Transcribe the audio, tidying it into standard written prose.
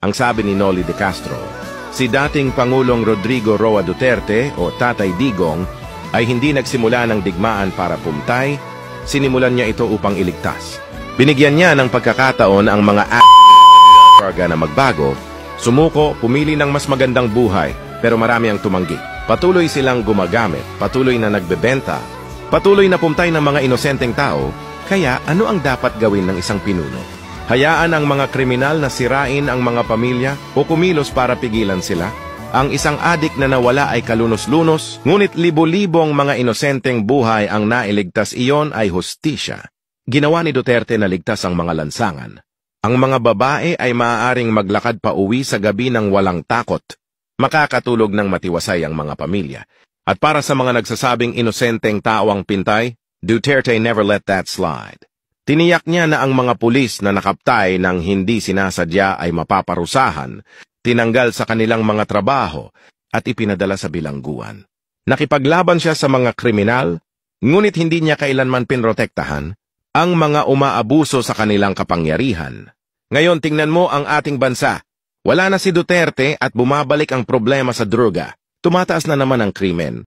Ang sabi ni Noli de Castro, si dating Pangulong Rodrigo Roa Duterte o Tatay Digong ay hindi nagsimula ng digmaan para pumatay, sinimulan niya ito upang iligtas. Binigyan niya ng pagkakataon ang mga karga na magbago, sumuko, pumili ng mas magandang buhay, pero marami ang tumanggi. Patuloy silang gumagamit, patuloy na nagbebenta, patuloy na pumatay ng mga inosenteng tao. Kaya ano ang dapat gawin ng isang pinuno? Hayaan ang mga kriminal na sirain ang mga pamilya o kumilos para pigilan sila? Ang isang adik na nawala ay kalunos-lunos, ngunit libo-libong mga inosenteng buhay ang nailigtas, iyon ay hustisya. Ginawa ni Duterte na ligtas ang mga lansangan. Ang mga babae ay maaaring maglakad pa uwi sa gabi ng walang takot. Makakatulog ng matiwasay ang mga pamilya. At para sa mga nagsasabing inosenteng tao ang pintay, Duterte never let that slide. Tiniyak niya na ang mga pulis na nakaptay ng hindi sinasadya ay mapaparusahan, tinanggal sa kanilang mga trabaho at ipinadala sa bilangguan. Nakipaglaban siya sa mga kriminal, ngunit hindi niya kailanman pinrotektahan ang mga umaabuso sa kanilang kapangyarihan. Ngayon tingnan mo ang ating bansa. Wala na si Duterte at bumabalik ang problema sa droga. Tumataas na naman ang krimen.